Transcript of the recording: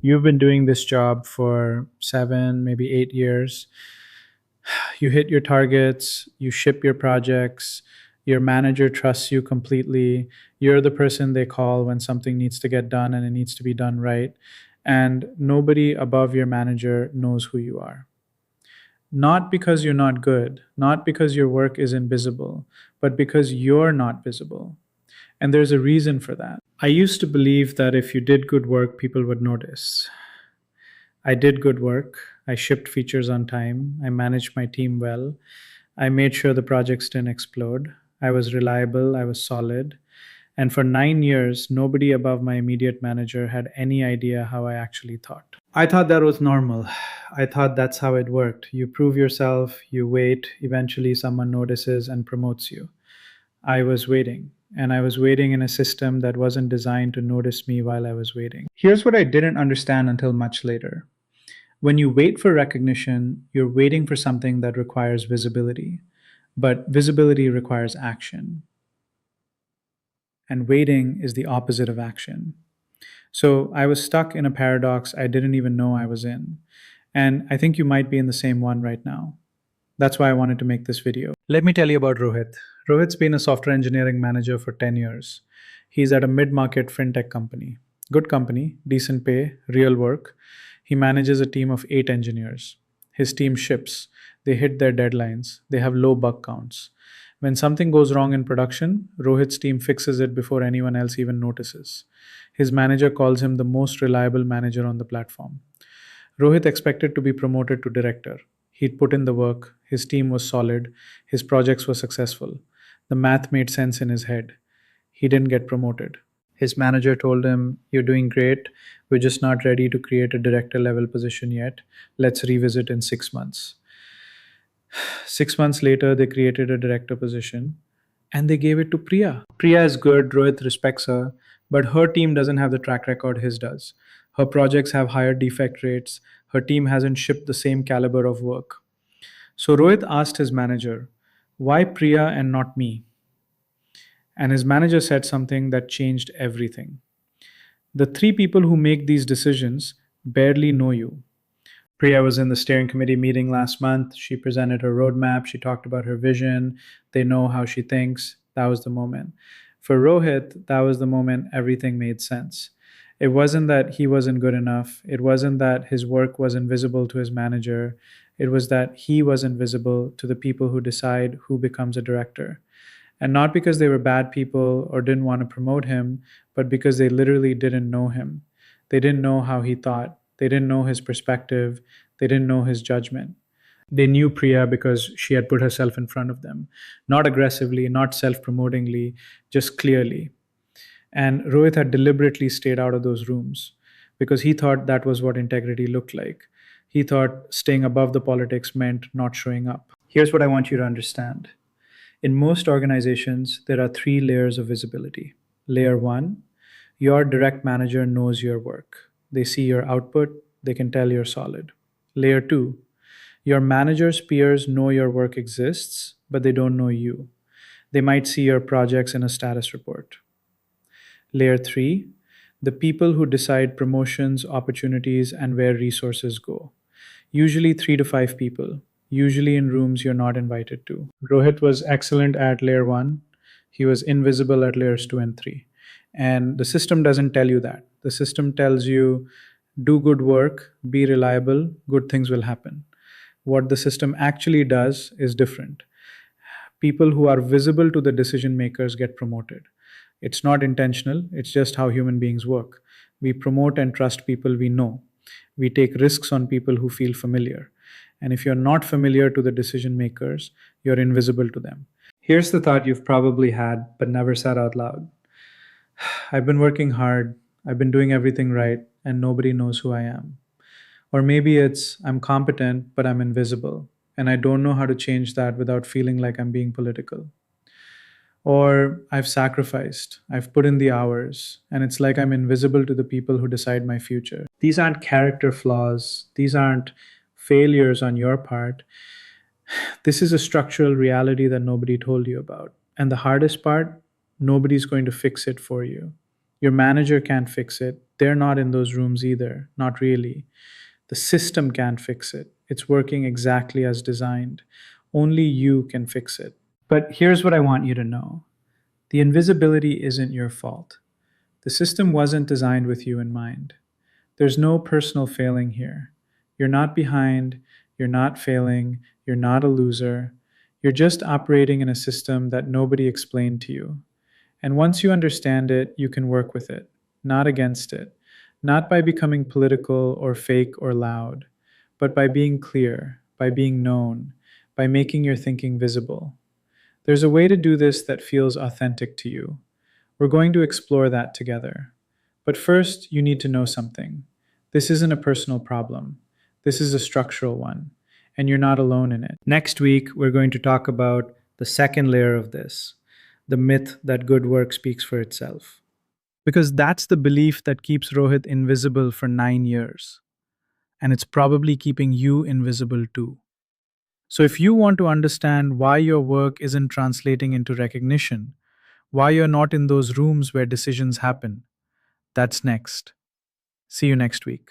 You've been doing this job for 7, maybe 8 years. You hit your targets, you ship your projects, your manager trusts you completely. You're the person they call when something needs to get done and it needs to be done right. And nobody above your manager knows who you are. Not because you're not good, not because your work is invisible, but because you're not visible. And there's a reason for that. I used to believe that if you did good work, people would notice. I did good work. I shipped features on time. I managed my team well. I made sure the projects didn't explode. I was reliable. I was solid. And for 9 years, nobody above my immediate manager had any idea how I actually thought. I thought that was normal. I thought that's how it worked. You prove yourself, you wait, eventually someone notices and promotes you. I was waiting, and I was waiting in a system that wasn't designed to notice me while I was waiting. Here's what I didn't understand until much later. When you wait for recognition, you're waiting for something that requires visibility, but visibility requires action, and waiting is the opposite of action. So I was stuck in a paradox I didn't even know I was in. And I think you might be in the same one right now. That's why I wanted to make this video. Let me tell you about Rohit. Rohit's been a software engineering manager for 10 years. He's at a mid market fintech company. Good company, decent pay, real work. He manages a team of 8 engineers. His team ships, they hit their deadlines, they have low bug counts. When something goes wrong in production, Rohit's team fixes it before anyone else even notices. His manager calls him the most reliable manager on the platform. Rohit expected to be promoted to director. He'd put in the work, his team was solid, his projects were successful. The math made sense in his head. He didn't get promoted. His manager told him, "You're doing great. We're just not ready to create a director level position yet. Let's revisit in 6 months." 6 months later, they created a director position and they gave it to Priya. Priya is good, Rohit respects her, but her team doesn't have the track record his does. Her projects have higher defect rates, her team hasn't shipped the same caliber of work. So Rohit asked his manager, "Why Priya and not me?" And his manager said something that changed everything. "The three people who make these decisions barely know you." Priya was in the steering committee meeting last month. She presented her roadmap. She talked about her vision. They know how she thinks. That was the moment. For Rohit, that was the moment everything made sense. It wasn't that he wasn't good enough. It wasn't that his work was invisible to his manager. It was that he was invisible to the people who decide who becomes a director. And not because they were bad people or didn't want to promote him, but because they literally didn't know him. They didn't know how he thought. They didn't know his perspective. They didn't know his judgment. They knew Priya because she had put herself in front of them, not aggressively, not self promotingly, just clearly. And Rohit had deliberately stayed out of those rooms because he thought that was what integrity looked like. He thought staying above the politics meant not showing up. Here's what I want you to understand. In most organizations, there are three layers of visibility. Layer one, your direct manager knows your work. They see your output, they can tell you're solid. Layer two, your manager's peers know your work exists, but they don't know you. They might see your projects in a status report. Layer three, the people who decide promotions, opportunities, and where resources go. Usually 3 to 5 people, usually in rooms you're not invited to. Rohit was excellent at layer one, he was invisible at layers two and three. And the system doesn't tell you that. The system tells you do good work, be reliable, good things will happen. What the system actually does is different. People who are visible to the decision makers get promoted. It's not intentional, it's just how human beings work. We promote and trust people we know. We take risks on people who feel familiar. And if you're not familiar to the decision makers, you're invisible to them. Here's the thought you've probably had but never said out loud. I've been working hard, I've been doing everything right, and nobody knows who I am. Or maybe it's I'm competent, but I'm invisible, and I don't know how to change that without feeling like I'm being political. Or I've sacrificed, I've put in the hours, and it's like I'm invisible to the people who decide my future. These aren't character flaws, these aren't failures on your part. This is a structural reality that nobody told you about. And the hardest part, nobody's going to fix it for you. Your manager can't fix it. They're not in those rooms either. Not really. The system can't fix it. It's working exactly as designed. Only you can fix it. But here's what I want you to know: the invisibility isn't your fault. The system wasn't designed with you in mind. There's no personal failing here. You're not behind, you're not failing, you're not a loser. You're just operating in a system that nobody explained to you. And once you understand it, you can work with it, not against it, not by becoming political or fake or loud, but by being clear, by being known, by making your thinking visible. There's a way to do this that feels authentic to you. We're going to explore that together. But first, you need to know something. This isn't a personal problem. This is a structural one, and you're not alone in it. Next week, we're going to talk about the second layer of this: the myth that good work speaks for itself. Because that's the belief that keeps Rohit invisible for 9 years, and it's probably keeping you invisible too. So, if you want to understand why your work isn't translating into recognition, why you're not in those rooms where decisions happen, that's next. See you next week.